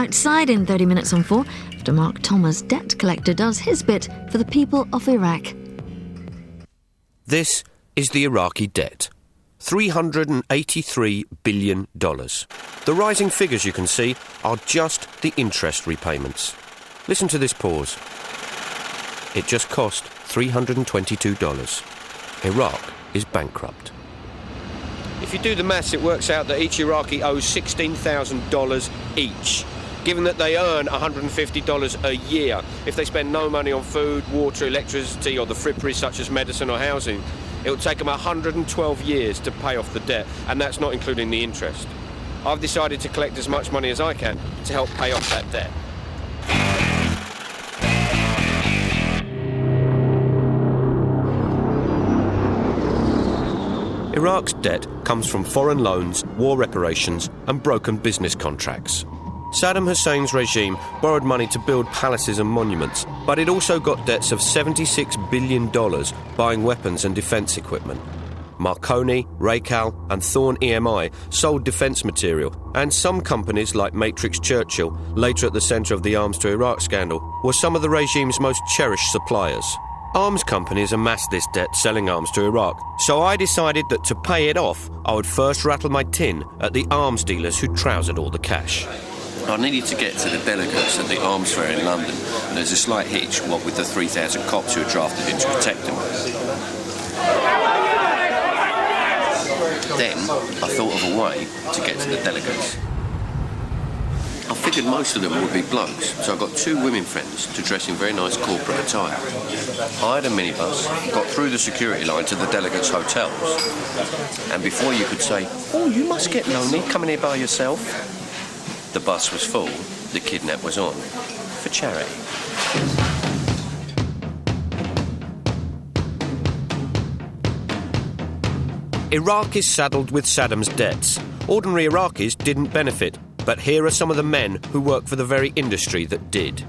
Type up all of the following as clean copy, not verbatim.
outside in 30 Minutes on 4 after Mark Thomas, debt collector, does his bit for the people of Iraq. This is the Iraqi debt. $383 billion. The rising figures you can see are just the interest repayments. Listen to this pause. It just cost $322. Iraq is bankrupt. If you do the maths, it works out that each Iraqi owes $16,000 each. Given that they earn $150 a year, if they spend no money on food, water, electricity or the fripperies such as medicine or housing, it will take them 112 years to pay off the debt, and that's not including the interest. I've decided to collect as much money as I can to help pay off that debt. Iraq's debt comes from foreign loans, war reparations and broken business contracts. Saddam Hussein's regime borrowed money to build palaces and monuments, but it also got debts of $76 billion buying weapons and defence equipment. Marconi, Racal and Thorn EMI sold defence material, and some companies like Matrix Churchill, later at the centre of the Arms to Iraq scandal, were some of the regime's most cherished suppliers. Arms companies amassed this debt selling arms to Iraq, so I decided that to pay it off, I would first rattle my tin at the arms dealers who trousered all the cash. I needed to get to the delegates at the arms fair in London, and there's a slight hitch, what with the 3,000 cops who were drafted in to protect them. Then I thought of a way to get to the delegates. I figured most of them would be blokes, so I got two women friends to dress in very nice corporate attire. Hired a minibus, got through the security line to the delegates' hotels, and before you could say, "Oh, you must get lonely coming here by yourself," the bus was full, the kidnap was on, for charity. Iraq is saddled with Saddam's debts. Ordinary Iraqis didn't benefit, but here are some of the men who work for the very industry that did.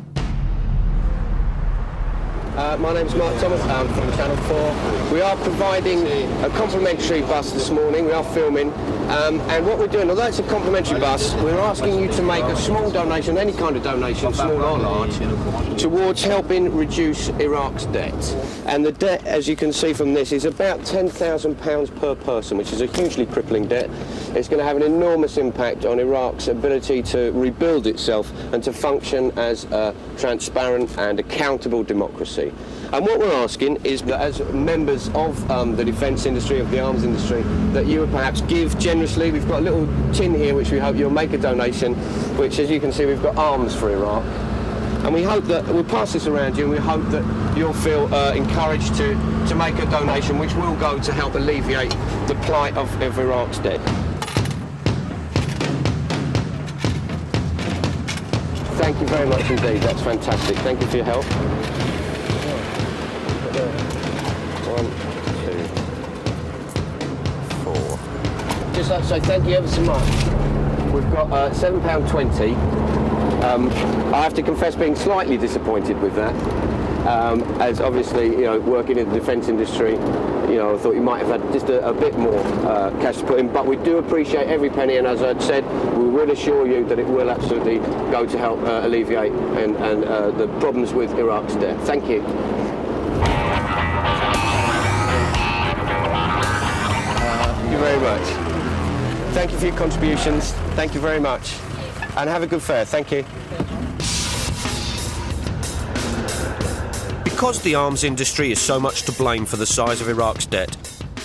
My name's Mark Thomas, I'm from Channel 4. We are providing a complimentary bus this morning, we are filming, and what we're doing, although it's a complimentary bus, we're asking you to make a small donation, any kind of donation, small or large, towards helping reduce Iraq's debt. And the debt, as you can see from this, is about £10,000 per person, which is a hugely crippling debt. It's going to have an enormous impact on Iraq's ability to rebuild itself and to function as a transparent and accountable democracy. And what we're asking is that as members of the defence industry, of the arms industry, that you would perhaps give generously. We've got a little tin here which we hope you'll make a donation, which, as you can see, we've got arms for Iraq. And we hope that we'll pass this around you, and we hope that you'll feel encouraged to make a donation which will go to help alleviate the plight of Iraq's debt. Thank you very much indeed, that's fantastic. Thank you for your help. 1, 2, 4. Just like to say thank you ever so much. We've got £7.20. I have to confess being slightly disappointed with that. As obviously, you know, working in the defence industry, you know, I thought you might have had just a bit more cash to put in, but we do appreciate every penny, and as I'd said, we will assure you that it will absolutely go to help alleviate and the problems with Iraq's debt. Thank you. Thank you very much. Thank you for your contributions. Thank you very much. And have a good fair. Thank you. Because the arms industry is so much to blame for the size of Iraq's debt,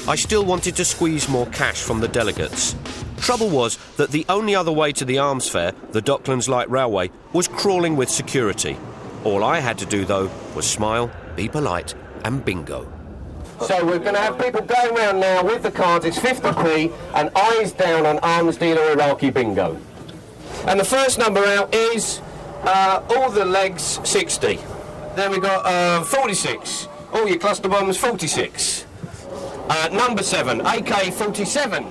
I still wanted to squeeze more cash from the delegates. Trouble was that the only other way to the arms fair, the Docklands Light Railway, was crawling with security. All I had to do, though, was smile, be polite, and bingo. So we're going to have people going around now with the cards. It's 50p and eyes down on arms dealer Iraqi bingo. And the first number out is all the legs 60. Then we got 46. All your cluster bombs 46. Number 7, AK-47.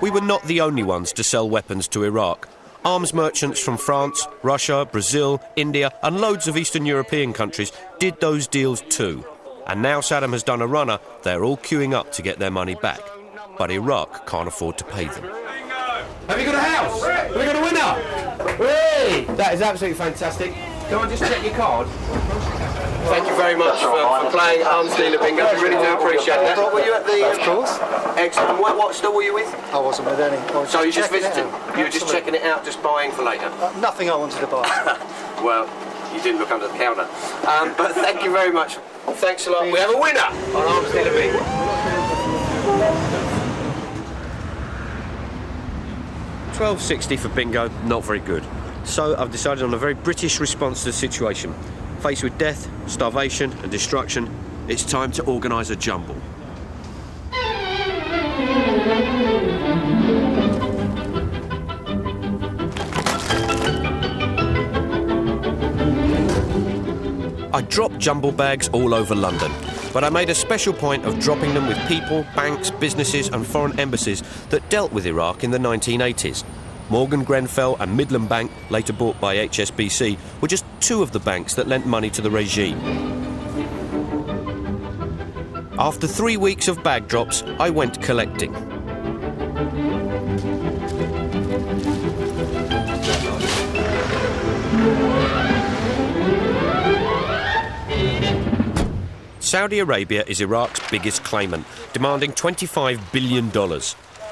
We were not the only ones to sell weapons to Iraq. Arms merchants from France, Russia, Brazil, India and loads of Eastern European countries did those deals too. And now Saddam has done a runner, they're all queuing up to get their money back. But Iraq can't afford to pay them. Have you got a house? Have we got a winner? Hey! Hey! That is absolutely fantastic. Can I just check your card? Thank you very much for playing Arms Dealer Bingo. We really do appreciate that. Were you at the... Of course. Excellent. What store were you with? I wasn't with any. So you just visited? You were just checking it out, just buying for later? Nothing I wanted to buy. Well, you didn't look under the counter. But thank you very much. Thanks a lot. We have a winner on Arms Dealer Bingo. $12.60 for bingo, not very good. So I've decided on a very British response to the situation. Faced with death, starvation and destruction, it's time to organise a jumble. I dropped jumble bags all over London, but I made a special point of dropping them with people, banks, businesses and foreign embassies that dealt with Iraq in the 1980s. Morgan Grenfell and Midland Bank, later bought by HSBC, were just two of the banks that lent money to the regime. After 3 weeks of bag drops, I went collecting. Saudi Arabia is Iraq's biggest claimant, demanding $25 billion.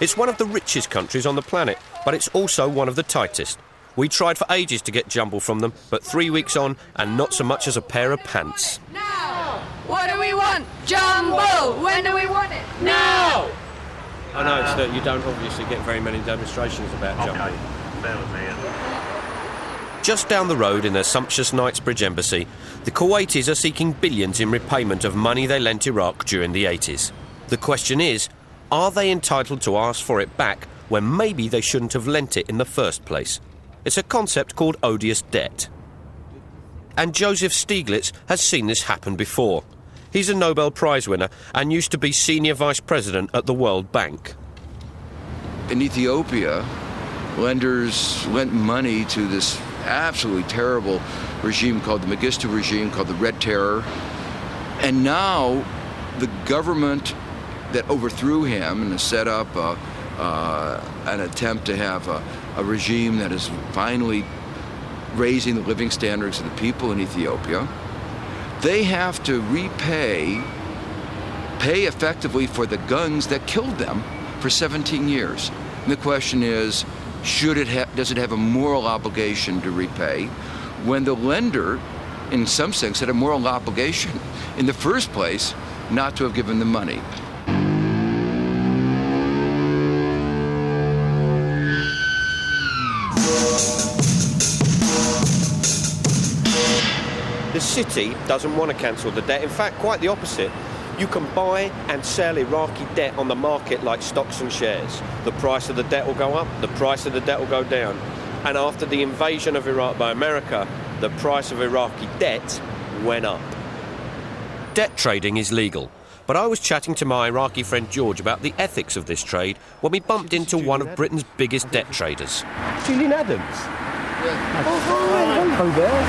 It's one of the richest countries on the planet, but it's also one of the tightest. We tried for ages to get jumble from them, but 3 weeks on, and not so much as a pair of pants. Now! What do we want? Jumble! When do we want it? Now! I know it's that you don't obviously get very many demonstrations about jumble. Bear with me. Just down the road in their sumptuous Knightsbridge embassy, the Kuwaitis are seeking billions in repayment of money they lent Iraq during the 80s. The question is, are they entitled to ask for it back when maybe they shouldn't have lent it in the first place? It's a concept called odious debt. And Joseph Stiglitz has seen this happen before. He's a Nobel Prize winner and used to be senior vice president at the World Bank. In Ethiopia, lenders lent money to this absolutely terrible regime called the Mengistu regime, called the Red Terror. And now the government that overthrew him and has set up an attempt to have a regime that is finally raising the living standards of the people in Ethiopia, they have to pay effectively for the guns that killed them for 17 years. And the question is, does it have a moral obligation to repay when the lender, in some sense, had a moral obligation in the first place not to have given the money? The city doesn't want to cancel the debt. In fact, quite the opposite. You can buy and sell Iraqi debt on the market like stocks and shares. The price of the debt will go up, the price of the debt will go down. And after the invasion of Iraq by America, the price of Iraqi debt went up. Debt trading is legal, but I was chatting to my Iraqi friend George about the ethics of this trade when we bumped into one of Britain's biggest debt traders. Julian Adams? Yeah. Hello there.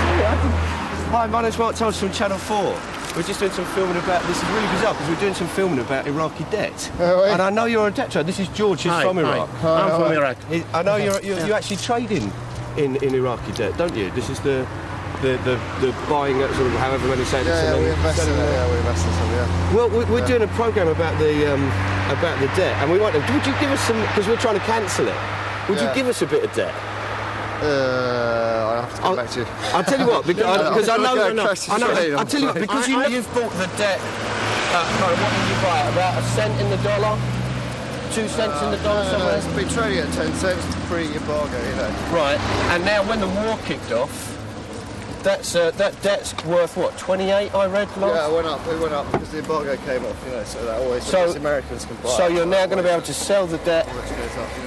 Hi, my name's Mark Thomas from Channel 4. We're just doing some filming about... This is really bizarre because we're doing some filming about Iraqi debt. Oh, and I know you're a debt trader. This is George, who's from Iraq. I'm from Iraq. I know you actually trade in Iraqi debt, don't you? This is the buying at sort of however many cents. Yeah, we invest in it. Yeah, we invest in some, yeah. Well, we're doing a programme about the debt, and we want to... Would you give us some... Because we're trying to cancel it. Would you give us a bit of debt? I'll have to come back to you. I'll tell you what, because I know. I'll tell you what, because you've bought the debt. What did you buy? About a cent in the dollar, 2 cents in the dollar. No, it's been trading at 10 cents pre-embargo, you know. Right, and now when the war kicked off, that debt's worth what? 28, I read last. Yeah, it went up because the embargo came off, you know. So that always means Americans can buy. So you're now going to be able to sell the debt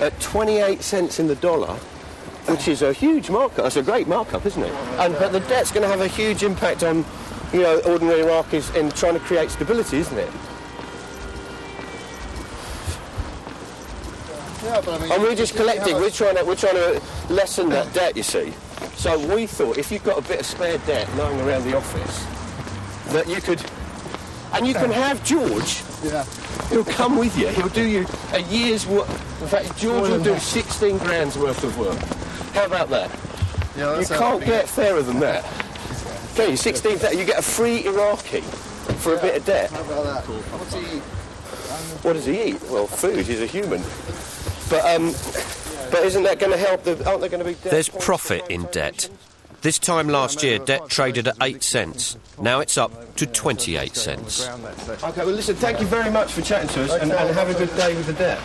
at 28 cents in the dollar. Which is a huge markup. It's a great markup, isn't it? But the debt's going to have a huge impact on, ordinary Iraqis in trying to create stability, isn't it? Yeah, but I mean... And we're just collecting. We're trying to lessen that debt, you see. So we thought if you've got a bit of spare debt lying around the office, that you could... And you can have George. Yeah. He'll come with you. He'll do you a year's work. In fact, George will do 16 grand's worth of work. How about that? Yeah, you can't get fairer than that. Can you? 16,000. You get a free Iraqi for a bit of debt. How about that? What's he eat? What does he eat? Well, food. He's a human. But isn't that going to help? Aren't there going to be debt? There's profit in debt. This time last year, debt traded at 8 cents. Now it's up to 28 cents. OK, well, listen, thank you very much for chatting to us, and have a good day with the debt.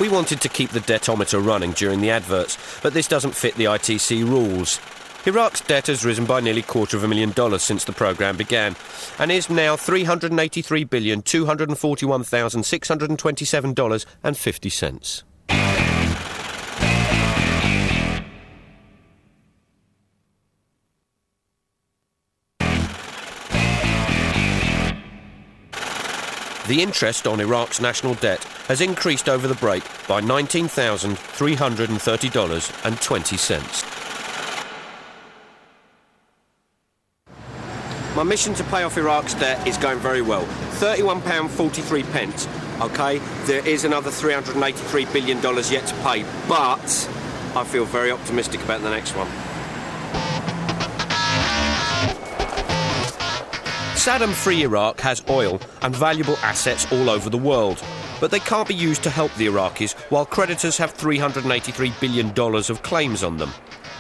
We wanted to keep the debtometer running during the adverts, but this doesn't fit the ITC rules. Iraq's debt has risen by nearly $250,000 since the programme began, and is now $383,241,627.50. The interest on Iraq's national debt has increased over the break by $19,330.20. My mission to pay off Iraq's debt is going very well. £31.43. OK, there is another $383 billion yet to pay, but I feel very optimistic about the next one. Saddam-free Iraq has oil and valuable assets all over the world, but they can't be used to help the Iraqis while creditors have $383 billion of claims on them.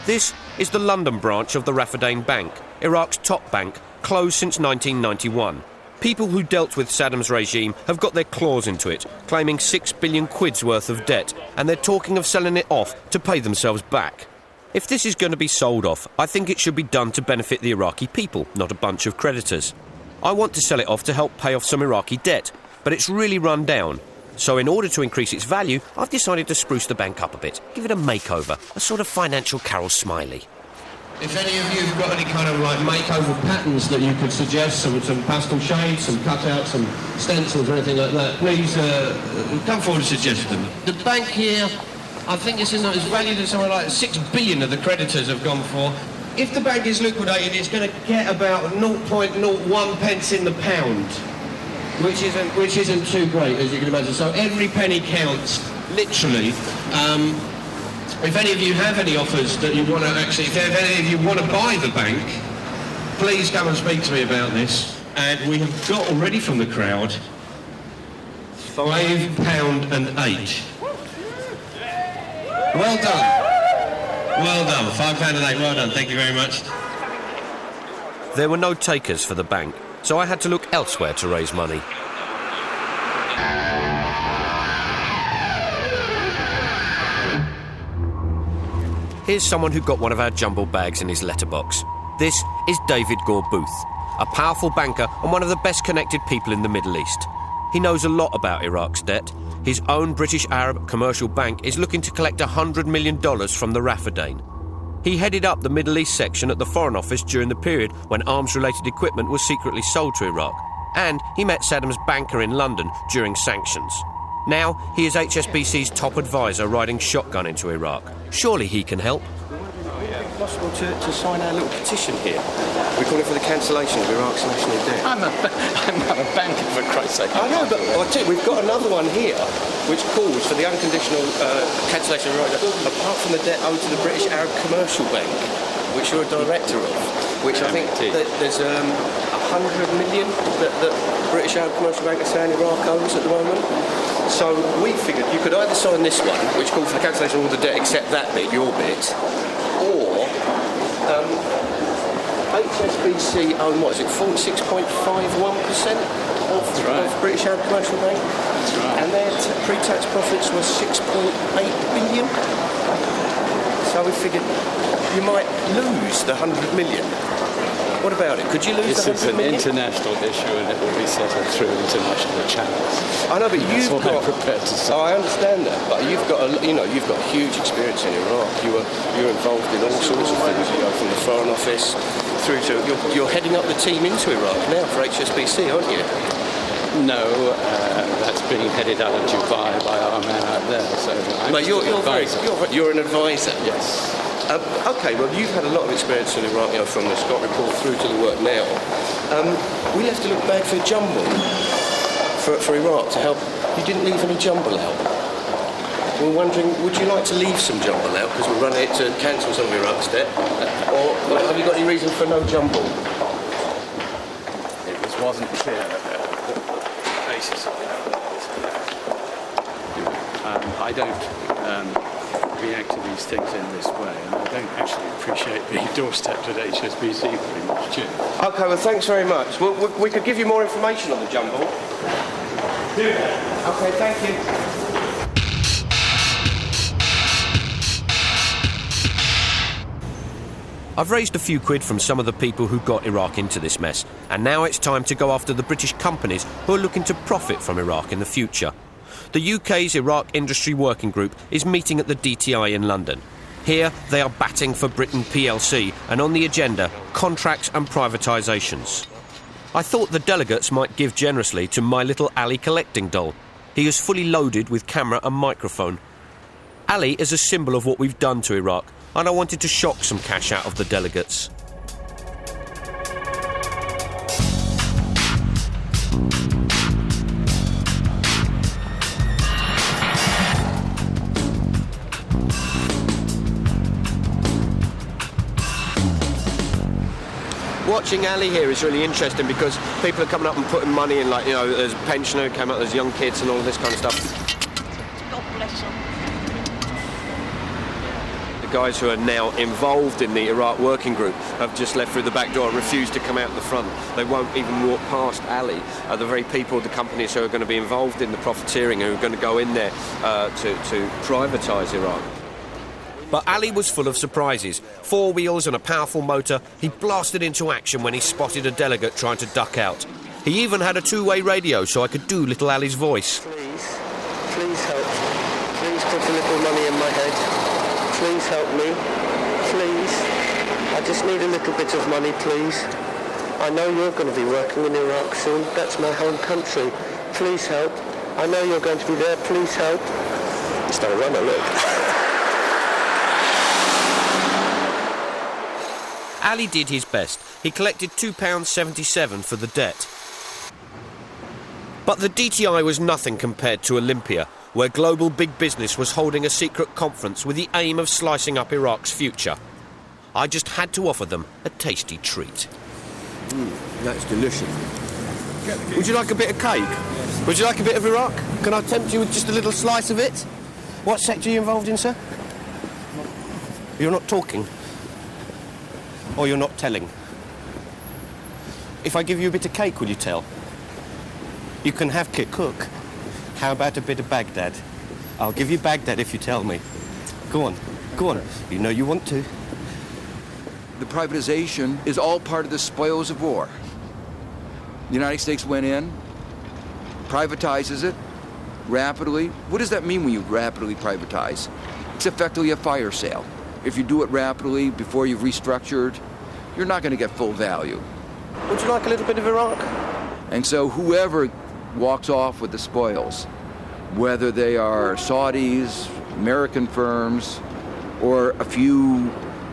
This is the London branch of the Rafadain Bank, Iraq's top bank, closed since 1991. People who dealt with Saddam's regime have got their claws into it, claiming £6 billion worth of debt, and they're talking of selling it off to pay themselves back. If this is going to be sold off, I think it should be done to benefit the Iraqi people, not a bunch of creditors. I want to sell it off to help pay off some Iraqi debt, but it's really run down. So in order to increase its value, I've decided to spruce the bank up a bit, give it a makeover, a sort of financial Carol Smiley. If any of you have got any kind of like makeover patterns that you could suggest, some pastel shades, some cutouts, some stencils or anything like that, please come forward and suggest them. The bank here, I think it's valued at somewhere like 6 billion of the creditors have gone for. If the bank is liquidated, it's going to get about 0.01 pence in the pound, which isn't too great, as you can imagine. So every penny counts, literally. If any of you have any offers that you want to if any of you want to buy the bank, please come and speak to me about this. And we have got already from the crowd £5.08. Well done. Well done, £5.08, well done, thank you very much. There were no takers for the bank, so I had to look elsewhere to raise money. Here's someone who got one of our jumble bags in his letterbox. This is David Gore Booth, a powerful banker and one of the best connected people in the Middle East. He knows a lot about Iraq's debt. His own British Arab commercial bank is looking to collect $100 million from the Rafadain. He headed up the Middle East section at the Foreign Office during the period when arms-related equipment was secretly sold to Iraq. And he met Saddam's banker in London during sanctions. Now he is HSBC's top advisor riding shotgun into Iraq. Surely he can help. Possible to sign our little petition here. We call it for the cancellation of Iraq's national debt. I'm not a banker, for Christ's sake. I know, but we've got another one here which calls for the unconditional cancellation of Iraq's debt, apart from the debt owed to the British Arab Commercial Bank, which you're a director of, which I think there's 100 million that British Arab Commercial Bank are saying Iraq owes at the moment. So we figured you could either sign this one, which calls for the cancellation of all the debt except that bit, your bit, or HSBC own, what is it, 46.51% of British Arab Commercial Bank? That's right. And their pre-tax profits were 6.8 billion. So we figured you might lose the 100 million. What about it? Could you lose the 100 million? This is an international issue and it will be settled through international channels. I know, but That's what I'm prepared to say. Oh, I understand that, but you've got huge experience in Iraq. You're involved in all sorts of things. You know, from the Foreign Office through to you're heading up the team into Iraq now for HSBC, aren't you? No, that's being headed out of Dubai by our man out there. So but you're an advisor. Yes. OK, well, you've had a lot of experience in Iraq, you know, from the Scott Report through to the work now. We left a little bag for jumble for Iraq to help. You didn't leave any jumble out. we're wondering, would you like to leave some jumble out because we're running it to cancel some of Iraq's debt? Or have you got any reason for no jumble? It wasn't clear the basis of it. I don't react to these things in this way, and I don't actually appreciate being doorstepped at HSBC very much too. OK, well, thanks very much. We could give you more information on the jumble. OK, thank you. I've raised a few quid from some of the people who got Iraq into this mess, and now it's time to go after the British companies who are looking to profit from Iraq in the future. The UK's Iraq Industry Working Group is meeting at the DTI in London. Here, they are batting for Britain plc, and on the agenda, contracts and privatisations. I thought the delegates might give generously to my little Ali collecting doll. He is fully loaded with camera and microphone. Ali is a symbol of what we've done to Iraq, and I wanted to shock some cash out of the delegates. Watching Ali here is really interesting because people are coming up and putting money in, like, you know, there's a pensioner who came up, there's young kids and all this kind of stuff. God bless them. The guys who are now involved in the Iraq Working Group have just left through the back door and refused to come out the front. They won't even walk past Ali. The very people, the companies who are going to be involved in the profiteering, who are going to go in there to privatise Iraq. But Ali was full of surprises. 4 wheels and a powerful motor, he blasted into action when he spotted a delegate trying to duck out. He even had a two-way radio so I could do little Ali's voice. Please help. Please put a little money in my head. Please help me. Please. I just need a little bit of money, please. I know you're going to be working in Iraq soon. That's my home country. Please help. I know you're going to be there. Please help. It's not a runner, look. Ali did his best. He collected £2.77 for the debt. But the DTI was nothing compared to Olympia, where global big business was holding a secret conference with the aim of slicing up Iraq's future. I just had to offer them a tasty treat. That's delicious. Would you like a bit of cake? Yes. Would you like a bit of Iraq? Can I tempt you with just a little slice of it? What sector are you involved in, sir? You're not talking? Or you're not telling? If I give you a bit of cake, will you tell? You can have Kirkuk. How about a bit of Baghdad? I'll give you Baghdad if you tell me. Go on, go on. You know you want to. The privatization is all part of the spoils of war. The United States went in, privatizes it rapidly. What does that mean when you rapidly privatize? It's effectively a fire sale. If you do it rapidly before you've restructured, you're not going to get full value. Would you like a little bit of Iraq? And so whoever walks off with the spoils, whether they are Saudis, American firms, or a few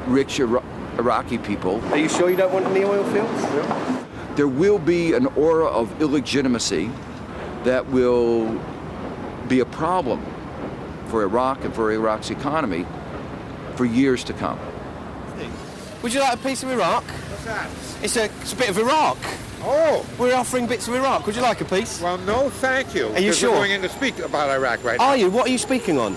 rich Iraqi people. Are you sure you don't want any oil fields? Yeah. There will be an aura of illegitimacy that will be a problem for Iraq and for Iraq's economy for years to come. Would you like a piece of Iraq? What's that? It's a bit of Iraq. Oh! We're offering bits of Iraq. Would you like a piece? Well, no, thank you. Are you sure? We're going in to speak about Iraq right now. Are you? What are you speaking on?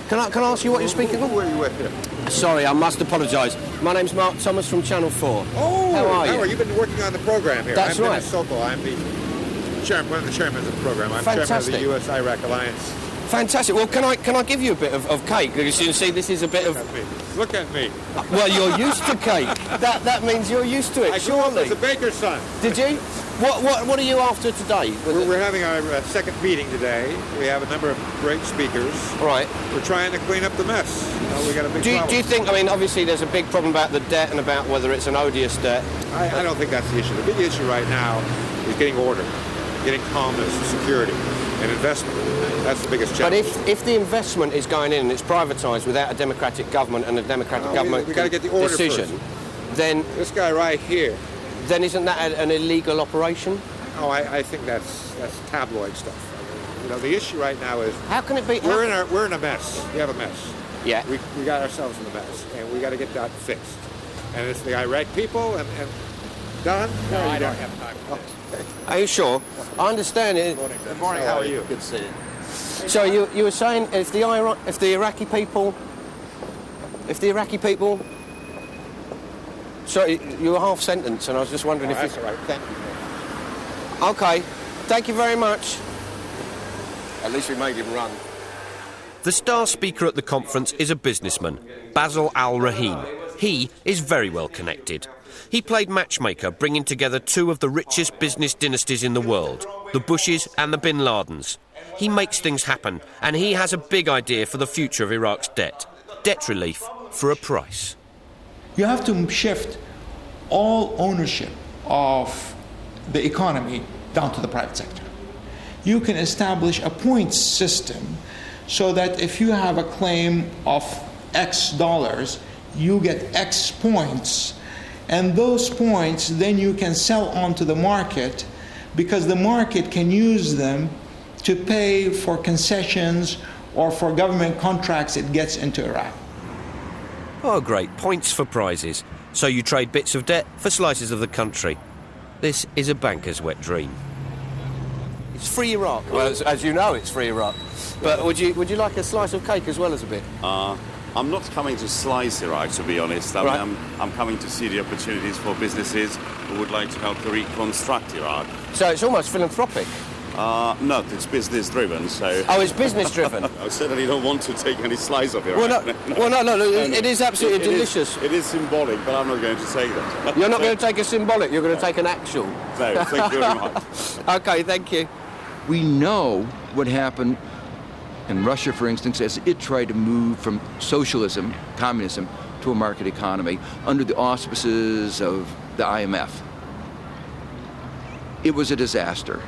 Can I ask you what you're speaking on? Who are you with here? Sorry, I must apologise. My name's Mark Thomas from Channel 4. Oh! How are you? You've been working on the program here. That's I'm right. Dennis Sokol. I'm the chairman, one of the chairmen of the program. I'm Fantastic. chairman of the U.S.-Iraq Alliance. Fantastic. Well, can I give you a bit of cake? Because you can see this is a bit of... Look at me. Well, you're used to cake. That means you're used to it, I grew up surely. as a baker's son. Did you? What are you after today? We're having our second meeting today. We have a number of great speakers. Right. We're trying to clean up the mess. We got a big problem. Do you think, I mean, obviously there's a big problem about the debt and about whether it's an odious debt. I don't think that's the issue. The big issue right now is getting order, getting calmness, security, and investment. That's the biggest challenge. But if the investment is going in and it's privatised without a democratic government and a democratic government we got to get the order decision, first. Then... This guy right here. Then isn't that an illegal operation? Oh, I think that's tabloid stuff. You know, the issue right now is how can it be? We're in a mess. We have a mess. Yeah. We got ourselves in a mess, and we got to get that fixed. And it's the Iraq people and Don? No, I don't have time for this. Are you sure? I understand it. Good morning. How are you? Good to see you. So you were saying if the Iraqi people. Sorry, you were half sentence, and I was just wondering if. That's all right. Thank you. Okay. Thank you very much. At least we made him run. The star speaker at the conference is a businessman, Basil Al-Rahim. He is very well connected. He played matchmaker, bringing together two of the richest business dynasties in the world, the Bushes and the Bin Ladens. He makes things happen, and he has a big idea for the future of Iraq's debt. Debt relief for a price. You have to shift all ownership of the economy down to the private sector. You can establish a points system so that if you have a claim of X dollars, you get X points, and those points then you can sell onto the market, because the market can use them to pay for concessions or for government contracts it gets into Iraq. Oh, great. Points for prizes. So you trade bits of debt for slices of the country. This is a banker's wet dream. It's free Iraq. Well, as you know, it's free Iraq. But would you like a slice of cake as well as a bit? I'm not coming to slice Iraq, to be honest. I'm coming to see the opportunities for businesses who would like to help to reconstruct Iraq. So it's almost philanthropic. No, it's business-driven, so... Oh, it's business-driven? I certainly don't want to take any slice of Iraq. No, it is absolutely delicious. It is symbolic, but I'm not going to take that. You're not going to take a symbolic, you're going to take an actual. No, thank you very much. OK, thank you. We know what happened in Russia, for instance, as it tried to move from socialism, communism, to a market economy under the auspices of the IMF. It was a disaster.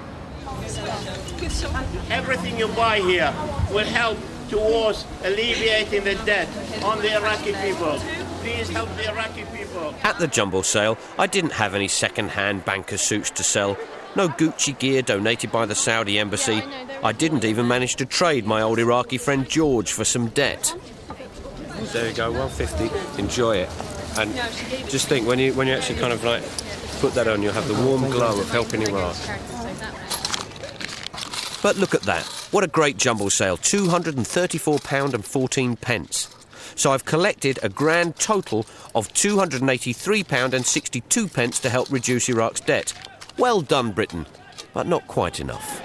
Everything you buy here will help towards alleviating the debt on the Iraqi people. Please help the Iraqi people. At the jumble sale, I didn't have any second-hand banker suits to sell. No Gucci gear donated by the Saudi embassy. I didn't even manage to trade my old Iraqi friend George for some debt. There you go, 150. Enjoy it. And just think, when you actually kind of like put that on, you'll have the warm glow of helping Iraq. But look at that. What a great jumble sale. £234.14. So I've collected a grand total of £283.62 to help reduce Iraq's debt. Well done, Britain, but not quite enough.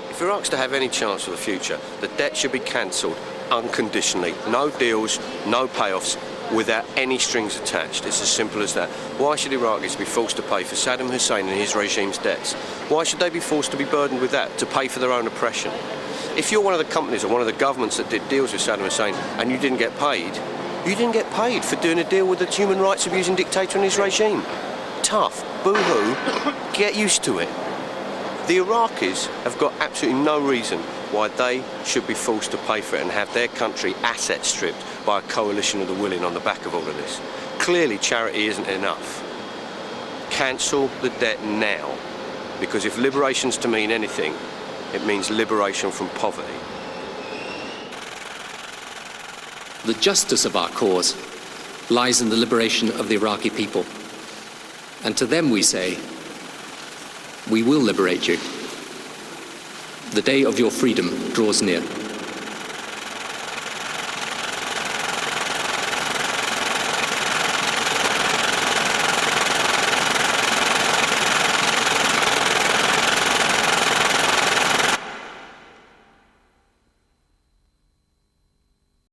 If Iraq's to have any chance for the future, the debt should be cancelled unconditionally. No deals, no payoffs, without any strings attached. It's as simple as that. Why should Iraqis be forced to pay for Saddam Hussein and his regime's debts? Why should they be forced to be burdened with that, to pay for their own oppression? If you're one of the companies or one of the governments that did deals with Saddam Hussein and you didn't get paid, you didn't get paid for doing a deal with the human rights abusing dictator and his regime. Tough. Boo-hoo. Get used to it. The Iraqis have got absolutely no reason why they should be forced to pay for it and have their country assets stripped by a coalition of the willing on the back of all of this. Clearly, charity isn't enough. Cancel the debt now, because if liberation's to mean anything, it means liberation from poverty. The justice of our cause lies in the liberation of the Iraqi people. And to them we say, we will liberate you. The day of your freedom draws near.